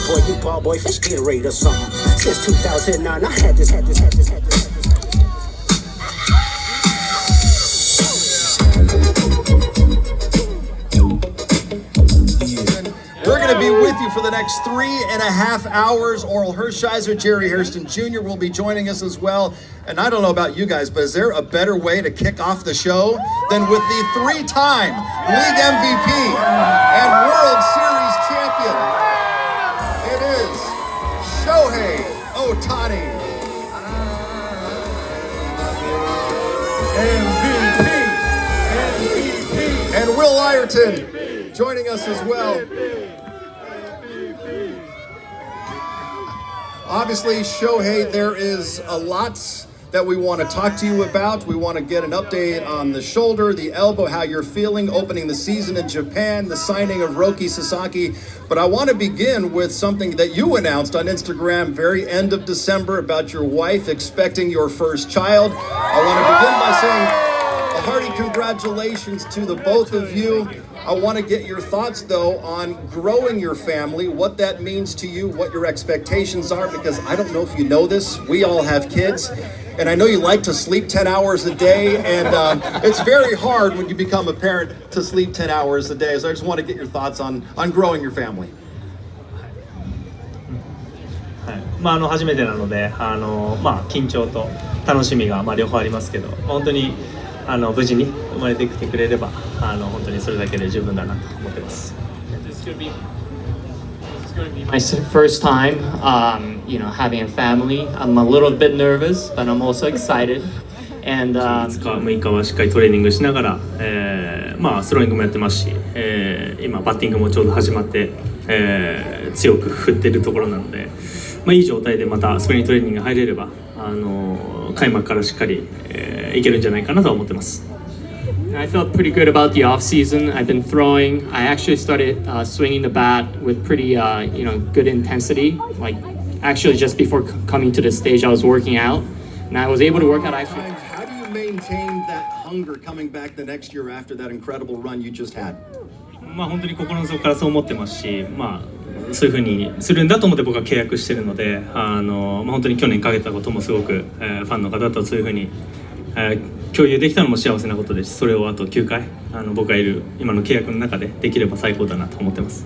boy, you ball boy, fish Gatorade or something. Since 2009, I had this. We're going to be with you for the next 3.5 hours. Oral Hershiser, Jerry Hairston Jr. will be joining us as well. And I don't know about you guys, but is there a better way to kick off the show than with the 3-time League MVP and World Series champion? It is Shohei Ohtani. MVP. And Will Ireton joining us as well. Obviously, Shohei, there is a lot that we want to talk to you about. We want to get an update on the shoulder, the elbow, how you're feeling, opening the season in Japan, the signing of Roki Sasaki. But I want to begin with something that you announced on Instagram very end of December about your wife expecting your first child. I want to begin by saying a hearty congratulations to the both of you. I want to get your thoughts, though, on growing your family, what that means to you, what your expectations are, because I don't know if you know this, we all have kids, and I know you like to sleep 10 hours a day, and it's very hard when you become a parent to sleep 10 hours a day, so I just want to get your thoughts on growing your family. 初めてなので、緊張と楽しみが両方ありますけど、本当に無事に生まれてきてくれれば本当にそれだけで十分だなと思ってます。This is going to be my first time, having a family. I'm a little bit nervous, but I'm also excited. And 5日6日はしっかりトレーニングしながら、スローイングもやってますし、今バッティングもちょうど始まって、強く振ってるところなので、いい状態でまたスプリングトレーニングが入れれば開幕からしっかりいけるんじゃないかなと思ってます。I felt pretty good about the off season. I've been throwing. I actually started swinging the bat with pretty, good intensity. Like actually, just before coming to the stage, I was working out, and I was able to work out. Actually, how do you maintain that hunger coming back the next year after that incredible run you just had? 本当に心の底からそう思ってますし、そういう風にするんだと思って僕は契約してるので、本当に去年かけたこともすごく、ファンの方とそういう風に、共有できたのも幸せなことですし、それをあと9回僕がいる今の契約の中でできれば最高だなと思ってます。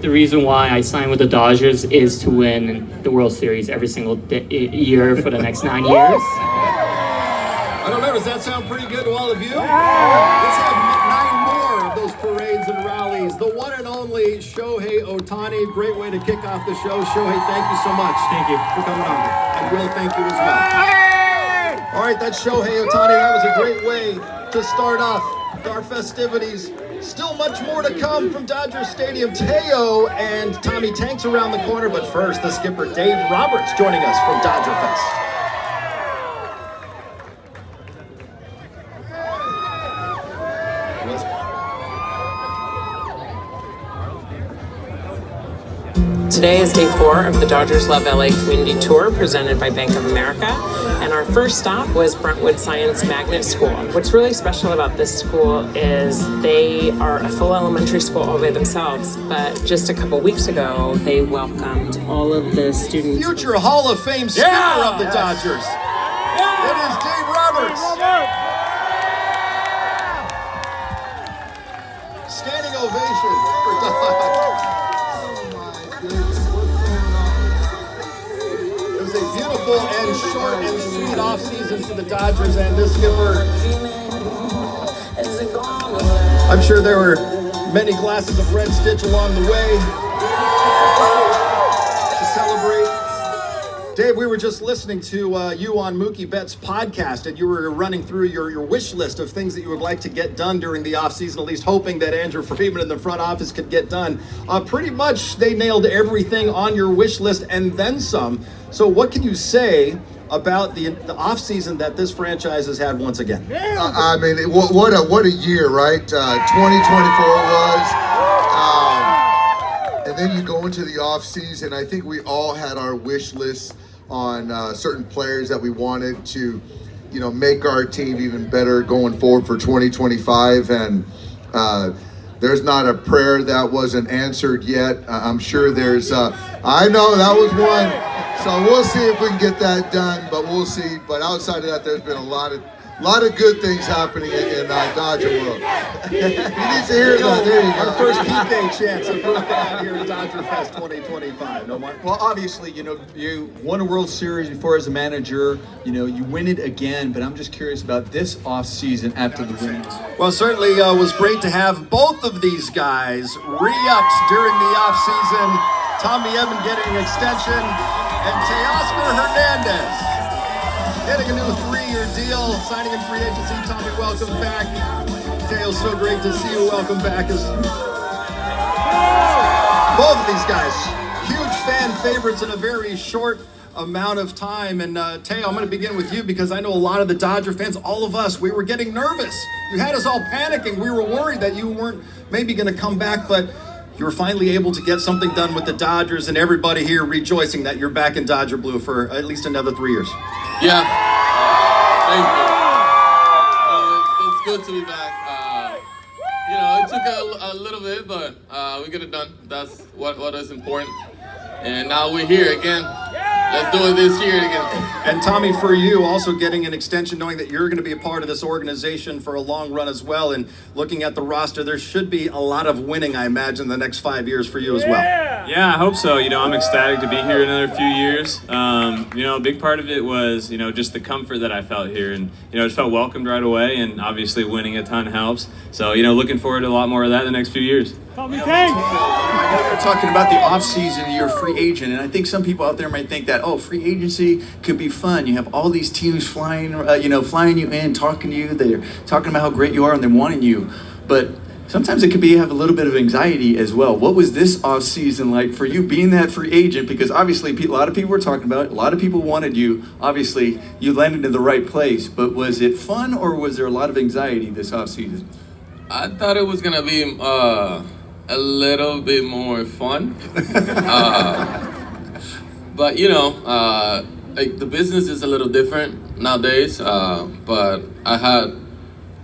The reason why I signed with the Dodgers is to win the World Series every single year for the next 9 years. I don't know, does that sound pretty good to all of you? Let's have 9 more of those parades and rallies. The one and only Shohei Ohtani. Great way to kick off the show. Shohei, thank you so much. Thank you for coming on. And Will, thank you as well. All right, that's Shohei Ohtani. That was a great way to start off our festivities. Still much more to come from Dodger Stadium. Teo and Tommy Tanks around the corner, but first, the skipper Dave Roberts joining us from DodgerFest. Today is day 4 of the Dodgers Love LA Community Tour presented by Bank of America, and our first stop was Brentwood Science Magnet School. What's really special about this school is they are a full elementary school all by themselves, but just a couple weeks ago they welcomed all of the students. Future Hall of Fame skipper of the Dodgers. It is Dave Roberts. Standing ovation for Dodgers. And short and sweet off season for the Dodgers and this skipper. I'm sure there were many glasses of red stitch along the way to celebrate. Dave, we were just listening to you on Mookie Betts' podcast, and you were running through your wish list of things that you would like to get done during the offseason, at least hoping that Andrew Freeman in the front office could get done. Pretty much they nailed everything on your wish list and then some. So what can you say about the offseason that this franchise has had once again? I mean, what a year, right? 2024 was. And then you go into the offseason. I think we all had our wish lists on certain players that we wanted to, make our team even better going forward for 2025. And there's not a prayer that wasn't answered yet. I'm sure there's I know that was one. So we'll see if we can get that done, but we'll see. But outside of that, there's been a lot of good things happening in Dodger world. You need to hear that. There you go. Our first PK chance of moving out here at DodgerFest 2025. No, Mark? Well, obviously, you won a World Series before as a manager. You win it again, but I'm just curious about this offseason after the win. Well, certainly was great to have both of these guys re-upped during the offseason. Tommy Evan getting an extension, and Teoscar Hernandez getting a new 3-year deal, signing in free agency. Tommy, welcome back. Teo, so great to see you. Welcome back. Both of these guys, huge fan favorites in a very short amount of time. And Teo, I'm going to begin with you because I know a lot of the Dodger fans, all of us, we were getting nervous. You had us all panicking. We were worried that you weren't maybe going to come back, but you were finally able to get something done with the Dodgers, and everybody here rejoicing that you're back in Dodger Blue for at least another 3 years. Yeah, thank you. It's good to be back. It took a little bit, but we get it done. That's what is important. And now we're here again. Let's do it this year again. And Tommy, for you, also getting an extension, knowing that you're going to be a part of this organization for a long run as well, and looking at the roster, there should be a lot of winning, I imagine, the next 5 years for you as well. Yeah, I hope so. I'm ecstatic to be here another few years. A big part of it was, just the comfort that I felt here, and just felt welcomed right away, and obviously winning a ton helps. So, looking forward to a lot more of that in the next few years. I know you're talking about the offseason, you're a free agent, and I think some people out there might think that, free agency could be fun. You have all these teams flying you in, talking to you, they're talking about how great you are and they're wanting you. But sometimes it could have a little bit of anxiety as well. What was this offseason like for you being that free agent? Because obviously a lot of people were talking about it, a lot of people wanted you. Obviously, you landed in the right place, but was it fun or was there a lot of anxiety this offseason? I thought it was going to be a little bit more fun. But the business is a little different nowadays. But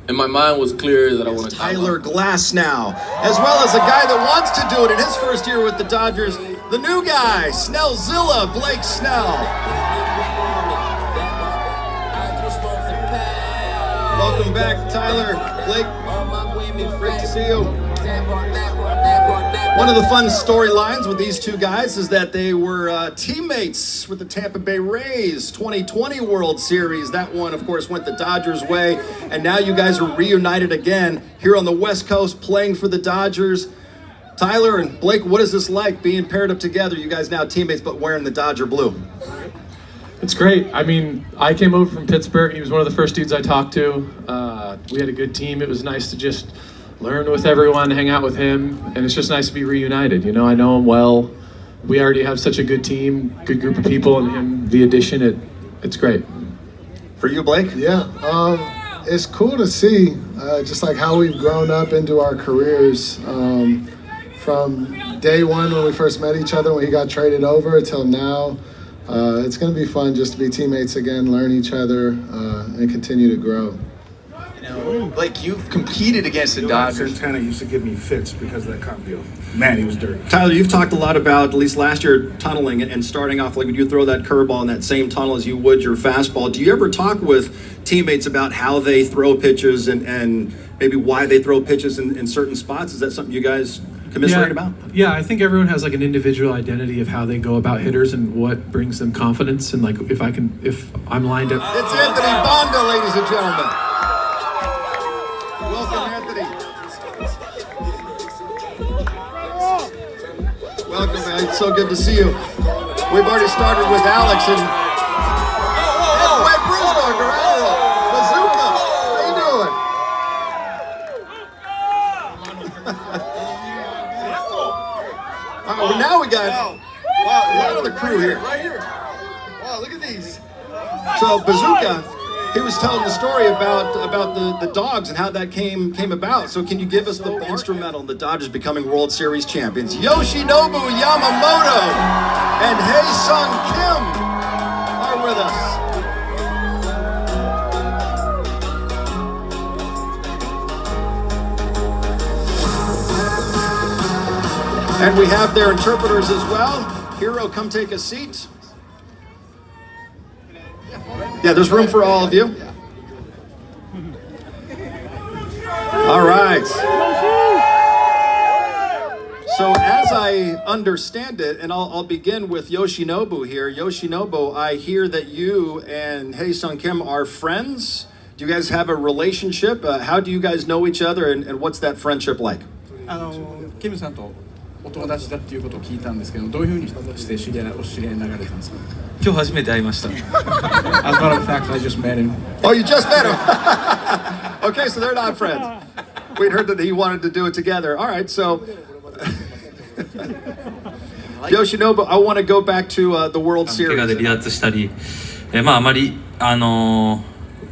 in my mind was clear that I want to. Tyler Glass now, as well as a guy that wants to do it in his first year with the Dodgers, the new guy, Snellzilla, Blake Snell. Welcome back, Tyler. Blake, great to see you. One of the fun storylines with these two guys is that they were teammates with the Tampa Bay Rays 2020 World Series. That one, of course, went the Dodgers' way, and now you guys are reunited again here on the West Coast playing for the Dodgers. Tyler and Blake, what is this like being paired up together? You guys now teammates, but wearing the Dodger blue. It's great. I mean, I came over from Pittsburgh. He was one of the first dudes I talked to. We had a good team. It was nice to just learn with everyone, hang out with him, and it's just nice to be reunited. I know him well. We already have such a good team, good group of people, and him, the addition, it's great. For you, Blake? Yeah, it's cool to see just like how we've grown up into our careers from day one when we first met each other, when he got traded over, till now. It's going to be fun just to be teammates again, learn each other, and continue to grow. Blake, you've competed against the Dodgers. Santana used to give me fits because of that comp deal. Man, he was dirty. Tyler, you've talked a lot about, at least last year, tunneling and starting off, like when you throw that curveball in that same tunnel as you would your fastball. Do you ever talk with teammates about how they throw pitches and maybe why they throw pitches in certain spots? Is that something you guys commiserate about? Yeah, I think everyone has like an individual identity of how they go about hitters and what brings them confidence. And like if I'm lined up. It's Anthony Bonda, ladies and gentlemen. Welcome, Anthony. Welcome, man. It's so good to see you. We've already started with Alex and Wait, Bruce Guerrero, Bazooka. How you doing? All right, well, now we got one of the crew here. Right here. Wow, look at these. So Bazooka, he was telling the story about the dogs and how that came about. So can you give us the instrumental in the Dodgers becoming World Series champions? Yoshinobu Yamamoto and Hae-Sung Kim are with us. And we have their interpreters as well. Hero, come take a seat. Yeah, there's room for all of you. All right. So as I understand it, and I'll begin with Yoshinobu here. Yoshinobu, I hear that you and Hae Sung Kim are friends. Do you guys have a relationship? How do you guys know each other, and what's that friendship like? キムさんとお友達だっていうことを聞いたんですけど、どういうふうにしてお知り合いになられたんですか？今日初めて会いました。As a matter of fact, I just met him. Oh, you just met him. Okay, so they're not friends. We'd heard that he wanted to do it together. All right, so Yoshinobu, I want to go back to the World 怪我で Series. 離脱したり、まああまり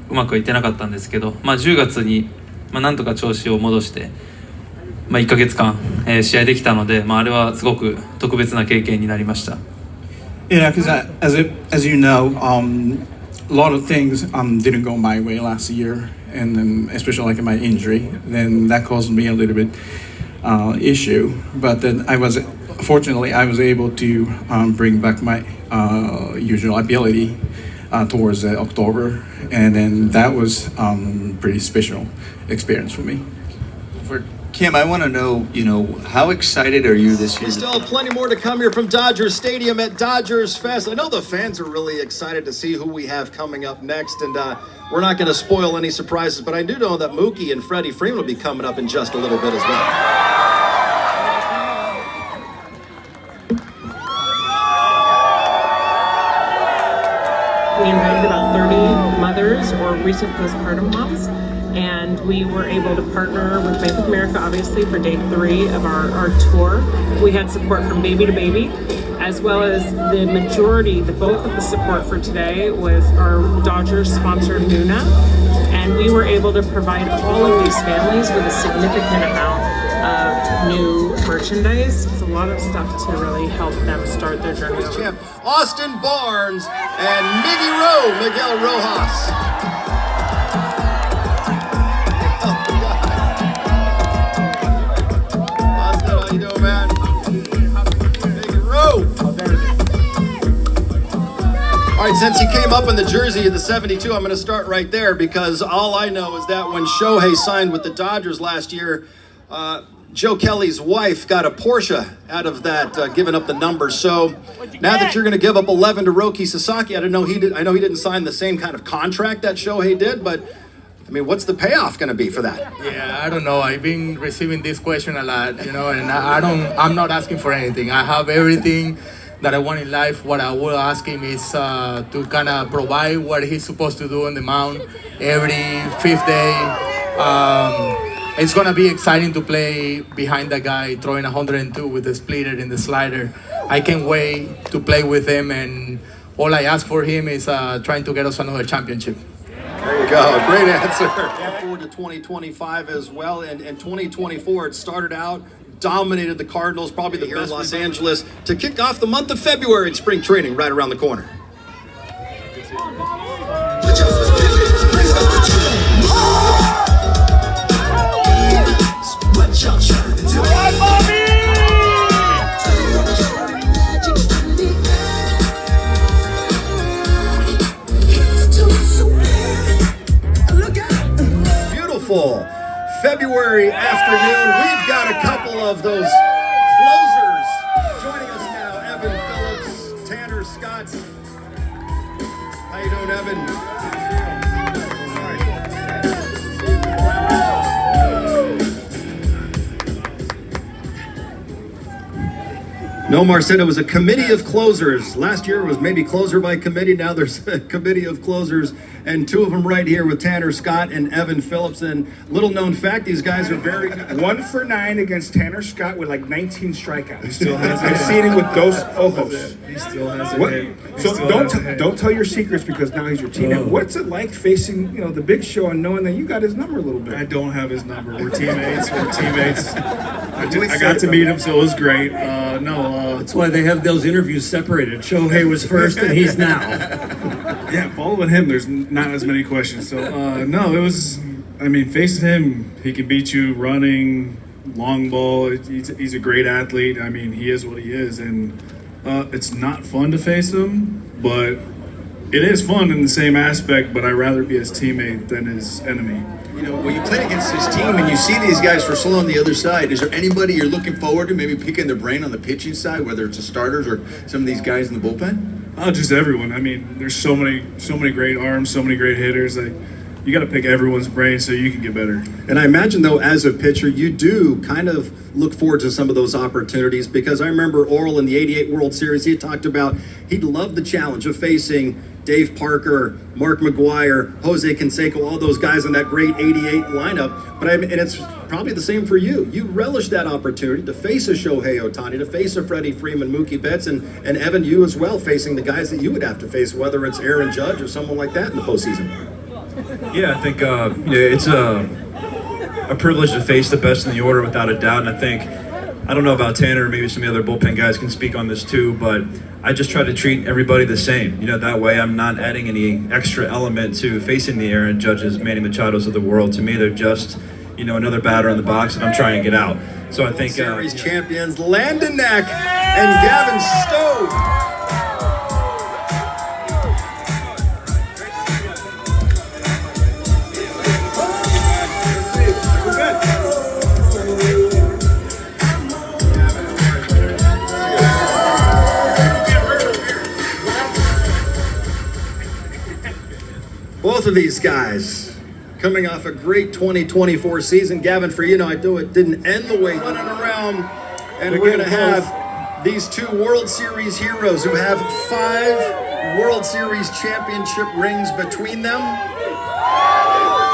うまくはいってなかったんですけど、まあ10月になんとか調子を戻して、1ヶ月間試合できたので、あれはすごく特別な経験になりました。Yeah, because as you know, a lot of things didn't go my way last year, and then especially like my injury, then that caused me a little bit issue. But then fortunately I was able to bring back my usual ability towards October, and then that was pretty special experience for me. For Kim, I want to know, how excited are you this year? We still have plenty more to come here from Dodger Stadium at DodgerFest. I know the fans are really excited to see who we have coming up next, and we're not going to spoil any surprises, but I do know that Mookie and Freddie Freeman will be coming up in just a little bit as well. We invited about 30 mothers or recent postpartum moms, and we were able to partner with Bank of America, obviously, for day 3 of our tour. We had support from baby to baby, as well as the bulk of the support for today was our Dodgers sponsor Nuna, and we were able to provide all of these families with a significant amount of new merchandise. It's a lot of stuff to really help them start their journey. Champ Austin Barnes and Miguel Rojas. All right, since he came up in the jersey of the 72, I'm going to start right there because all I know is that when Shohei signed with the Dodgers last year, Joe Kelly's wife got a Porsche out of that, giving up the number. So now that you're going to give up 11 to Roki Sasaki, I know he didn't sign the same kind of contract that Shohei did, but I mean, what's the payoff going to be for that? Yeah, I don't know. I've been receiving this question a lot, and I'm not asking for anything. I have everything that I want in life. What I will ask him is to kind of provide what he's supposed to do on the mound every 5th day. It's going to be exciting to play behind the guy throwing 102 with the splitter and the slider. I can't wait to play with him, and all I ask for him is trying to get us another championship. There you go. Great answer. Look forward to 2025 as well. And 2024, it started out, dominated the Cardinals, probably the best in Los Angeles, to kick off the month of February in spring training right around the corner. Beautiful February afternoon. We've got a couple of those closers joining us now. Evan Phillips, Tanner Scott. How you doing, Evan? Nomar said it was a committee of closers. Last year it was maybe closer by committee. Now there's a committee of closers, and 2 of them right here with Tanner Scott and Evan Phillips. And little known fact, these guys are very good. 1 for 9 against Tanner Scott with like 19 strikeouts. He still has I've seen him with Dos Ojos. He still has a hit. So don't tell your secrets because now he's your teammate. What's it like facing the big show and knowing that you got his number a little bit? I don't have his number. We're teammates. I got to meet him, so it was great. That's why they have those interviews separated. Shohei was first, and he's now. Yeah, following him, there's not as many questions. So, it was, facing him, he can beat you running, long ball. He's a great athlete. He is what he is. And It's not fun to face him, but it is fun in the same aspect, but I'd rather be his teammate than his enemy. You know, when you play against this team and you see these guys for so long on the other side, is there anybody you're looking forward to maybe picking their brain on the pitching side, whether it's the starters or some of these guys in the bullpen? Just everyone. I mean, there's so many great arms, so many great hitters. Like, you got to pick everyone's brain so you can get better. And I imagine, though, as a pitcher, you do kind of look forward to some of those opportunities, because I remember Oral in the '88 World Series, he talked about he'd love the challenge of facing Dave Parker, Mark McGuire, Jose Canseco, all those guys in that great '88 lineup. But and it's probably the same for you. You relish that opportunity to face a Shohei Ohtani, to face a Freddie Freeman, Mookie Betts, and Evan, you as well, facing the guys that you would have to face, whether it's Aaron Judge or someone like that in the postseason. Yeah, I think it's a privilege to face the best in the order without a doubt. And I think, I don't know about Tanner, or maybe some of the other bullpen guys can speak on this too, but I just try to treat everybody the same. You know, that way I'm not adding any extra element to facing the Aaron Judges, Manny Machados of the world. To me, they're just, another batter in the box that I'm trying to get out. So I think Series champions Landon Knack and Gavin Stowe. Both of these guys coming off a great 2024 season. Gavin, for I know it didn't end the way running around, and we're going to have these two World Series heroes who have 5 World Series championship rings between them.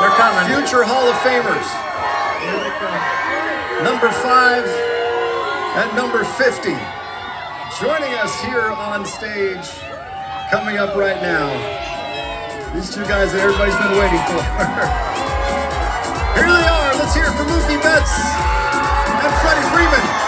They're coming. Future Hall of Famers. Number 5 and number 50. Joining us here on stage, coming up right now. These two guys that everybody's been waiting for. Here they are. Let's hear it for Mookie Betts and Freddie Freeman.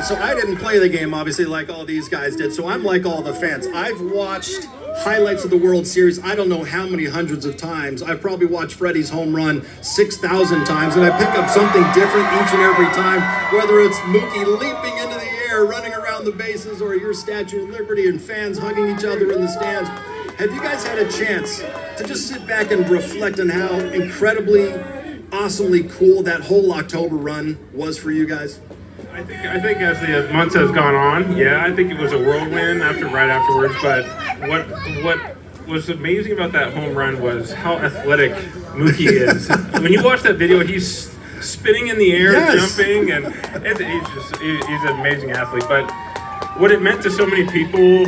So I didn't play the game, obviously, like all these guys did. So I'm like all the fans. I've watched highlights of the World Series, I don't know how many hundreds of times. I've probably watched Freddie's home run 6,000 times, and I pick up something different each and every time, whether it's Mookie leaping into the air, running around the bases, or your Statue of Liberty and fans hugging each other in the stands. Have you guys had a chance to just sit back and reflect on how incredibly, awesomely cool that whole October run was for you guys? I think as the months has gone on, I think it was a whirlwind right afterwards. But what was amazing about that home run was how athletic Mookie is. When you watch that video, he's spinning in the air, jumping, and he's an amazing athlete. But what it meant to so many people,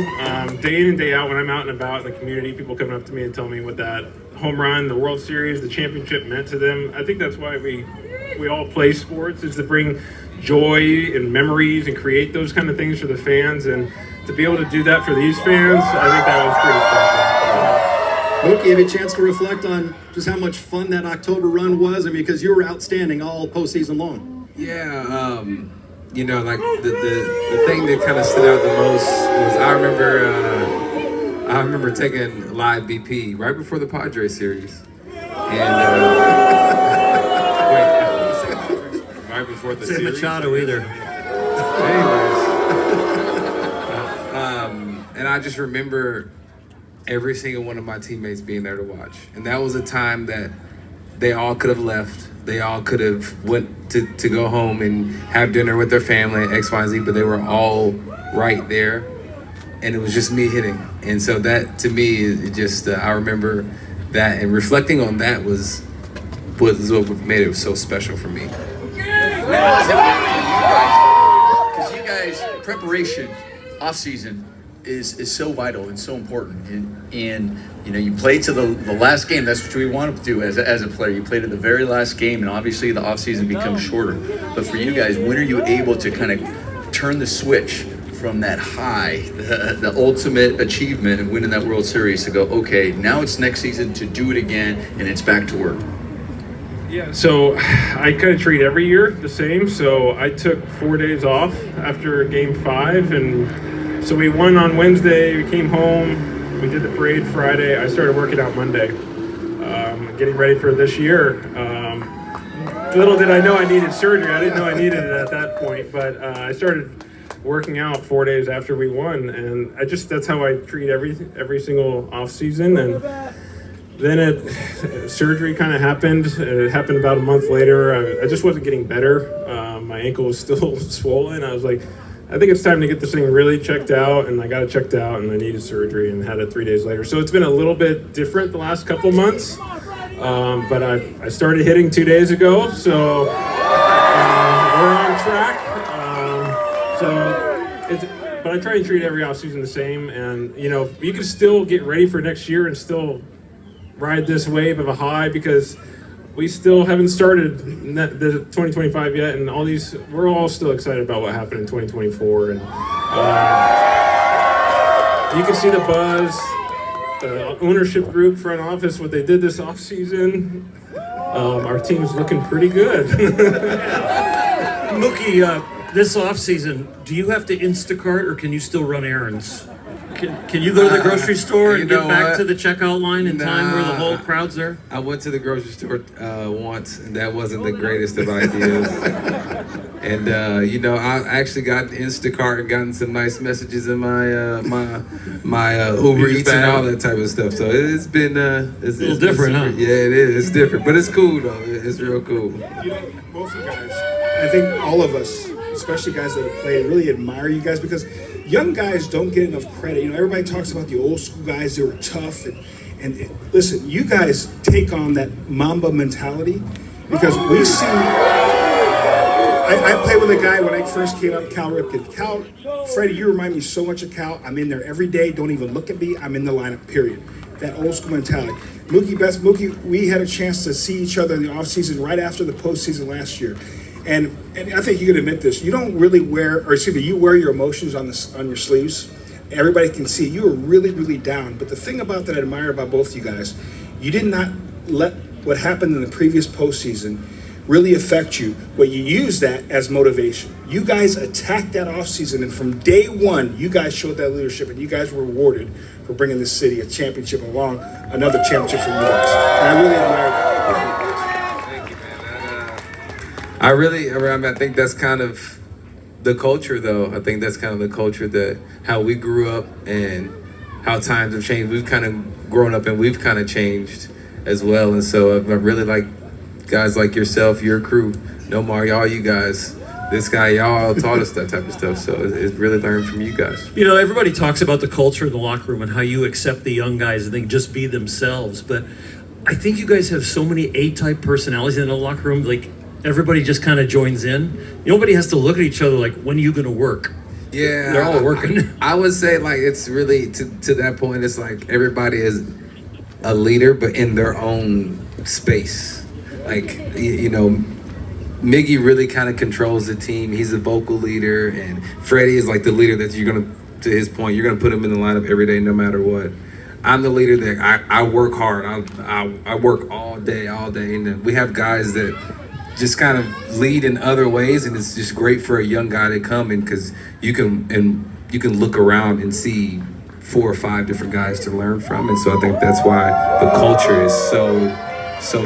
day in and day out, when I'm out and about in the community, people coming up to me and telling me what that home run, the World Series, the championship meant to them. I think that's why we all play sports, is to bring joy and memories and create those kind of things for the fans, and to be able to do that for these fans, I think that was pretty special. Mookie, have you a chance to reflect on just how much fun that October run was? I mean, because you were outstanding all postseason long. Yeah, like the thing that kind of stood out the most was I remember taking live BP right before the Padres series, and right before the series. Machado either. And I just remember every single one of my teammates being there to watch. And that was a time that they all could have left. They all could have went to go home and have dinner with their family at X, Y, and Z, but they were all right there. And it was just me hitting. And so that, to me, it just, I remember that. And reflecting on that was what made it so special for me. Because you guys, preparation, off season is so vital and so important, and you play to the last game. That's what we want to do as a player. You play to the very last game, and obviously the off season becomes shorter. But for you guys, when are you able to kind of turn the switch from that high, the ultimate achievement of winning that World Series, to go, okay, now it's next season to do it again, and it's back to work? Yeah, so I kind of treat every year the same. So I took 4 days off after Game 5, and so we won on Wednesday. We came home. We did the parade Friday. I started working out Monday, getting ready for this year. Little did I know I needed surgery. I didn't know I needed it at that point, but I started working out 4 days after we won, and that's how I treat every single off season. And then surgery kind of happened. It happened about a month later. I just wasn't getting better. My ankle was still swollen. I was like, I think it's time to get this thing really checked out, and I got it checked out, and I needed surgery and had it 3 days later. So it's been a little bit different the last couple months, but I started hitting 2 days ago, so we're on track. But I try and treat every offseason the same, and you can still get ready for next year and still ride this wave of a high, because we still haven't started the 2025 yet, and we're all still excited about what happened in 2024, and you can see the buzz, the ownership group, front office, what they did this offseason. Our team's looking pretty good. Mookie, this offseason, do you have to Instacart or can you still run errands? Can you go to the grocery store and get back to the checkout line in time where the whole crowd's there? I went to the grocery store once, and that wasn't the greatest of ideas. And I actually got Instacart and gotten some nice messages in my my Uber Eats and all that type of stuff. So it's been it's a little different, huh? Yeah, it is. It's different, but it's cool though. It's real cool. Both you guys, I think all of us, especially guys that have played, really admire you guys, because young guys don't get enough credit. Everybody talks about the old school guys, they were tough. And listen, you guys take on that Mamba mentality, because we see, I played with a guy when I first came up, Cal Ripken. Cal, Freddie, you remind me so much of Cal. I'm in there every day, don't even look at me, I'm in the lineup, period. That old school mentality. Mookie, we had a chance to see each other in the offseason right after the postseason last year. And I think you can admit this. You don't really you wear your emotions on your sleeves. Everybody can see you were really, really down. But the thing about that I admire about both you guys, you did not let what happened in the previous postseason really affect you, but you use that as motivation. You guys attacked that offseason, and from day one, you guys showed that leadership, and you guys were rewarded for bringing this city a championship along, another championship for you guys. And I really admire that. I think that's kind of the culture, though. I think that's kind of the culture, that how we grew up and how times have changed. We've kind of grown up and we've kind of changed as well. And so I really like guys like yourself, your crew, Nomar, all you guys. This guy, y'all taught us that type of stuff. So it's really learned from you guys. Everybody talks about the culture in the locker room and how you accept the young guys and they can just be themselves. But I think you guys have so many A-type personalities in the locker room, like, everybody just kind of joins in. Nobody has to look at each other like, when are you going to work? Yeah. They're all working. I would say, like, it's really, to that point, it's like everybody is a leader, but in their own space. Like, Miggy really kind of controls the team. He's a vocal leader, and Freddie is like the leader that you're going to his point, you're going to put him in the lineup every day, no matter what. I'm the leader that I work hard. I work all day, and then we have guys that just kind of lead in other ways, and it's just great for a young guy to come in, because you can look around and see 4 or 5 different guys to learn from, and so I think that's why the culture is so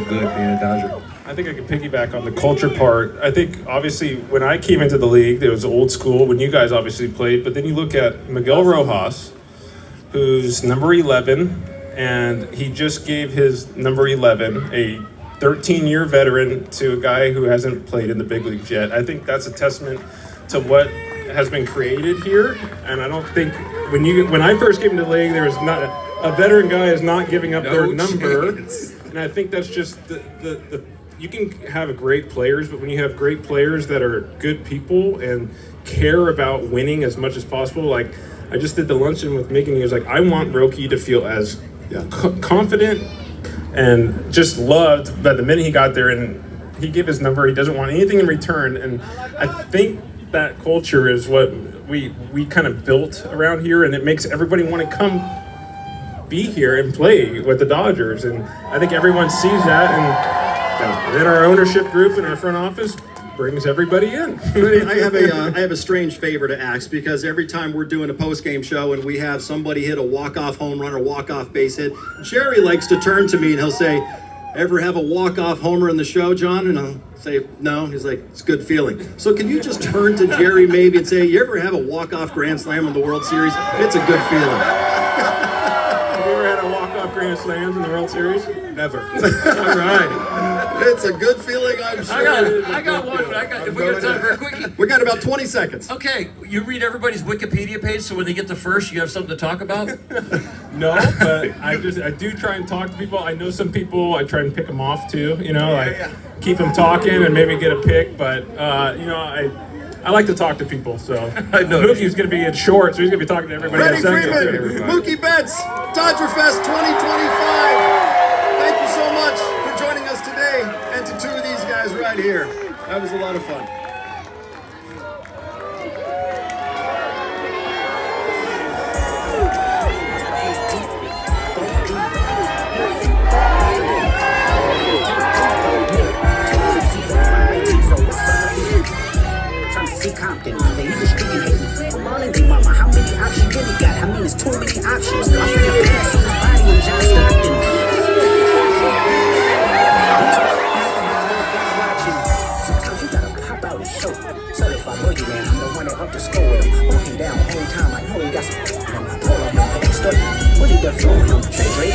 good being a Dodger. I think I could piggyback on the culture part. I think obviously when I came into the league, it was old school when you guys obviously played, but then you look at Miguel Rojas, who's number 11, and he just gave his number 11, a 13-year veteran, to a guy who hasn't played in the big leagues yet. I think that's a testament to what has been created here. And I don't think when I first came into the league, there was not a veteran guy is not giving up their number. And I think that's just the you can have great players, but when you have great players that are good people and care about winning as much as possible, like I just did the luncheon with Mick, and he was like, I want Roki to feel as confident and just loved that the minute he got there, and he gave his number, he doesn't want anything in return. And I think that culture is what we kind of built around here, and it makes everybody want to come be here and play with the Dodgers. And I think everyone sees that, and And then our ownership group and our front office brings everybody in. I have a strange favor to ask, because every time we're doing a post-game show and we have somebody hit a walk-off home run or walk-off base hit, Jerry likes to turn to me and he'll say, "Ever have a walk-off homer in the show, John?" And I'll say, "No." He's like, "It's a good feeling." So can you just turn to Jerry maybe and say, "You ever have a walk-off grand slam in the World Series? It's a good feeling." Have you ever had a walk-off grand slams in the World Series? Never. All right. It's a good feeling, I'm sure. I got one. If we got time for a quickie. We got about 20 seconds. Okay, you read everybody's Wikipedia page, so when they get to first, you have something to talk about? No, but I do try and talk to people. I know some people, I try and pick them off too, keep them talking and maybe get a pick, but, I like to talk to people, so. Mookie's going to be in short, so he's going to be talking to everybody. Freddie Freeman, Mookie Betts, DodgerFest 2025. Thank you so much for joining us today, and to two of these guys right here. That was a lot of fun. Compton, they hit the street and hate me. I'm all in the mama, how many options you really got? I mean, it's too many options. I'm finna pass on his body and John Stockton. Sometimes you gotta pop out and show. Certified boogie man, I'm the one that up the score with him. Walking down the whole time, I know he got some pull on him. Extra, what did that flow him? Say Drake,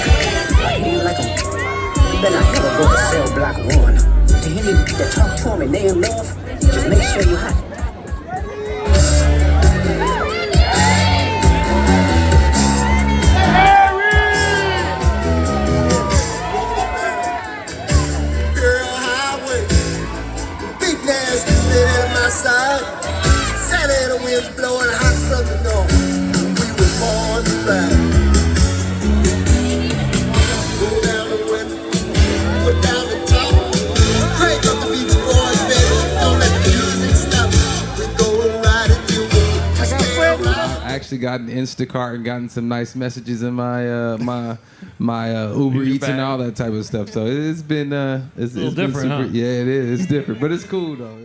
I hear you like him. You better not ever go to cell block 1. To any that talk to him and they in love, just make sure you hot. Saturday the wind's blowing hot from the north. We were born to ride. Go down the west, put down the top. Crank up the Beach Boys, baby. Don't let the music stop. We're going right at you. I actually got an Instacart and gotten some nice messages in my my Uber Eats and all that type of stuff. So it's been it's been different, super, huh? Yeah, it is. It's different, but it's cool though.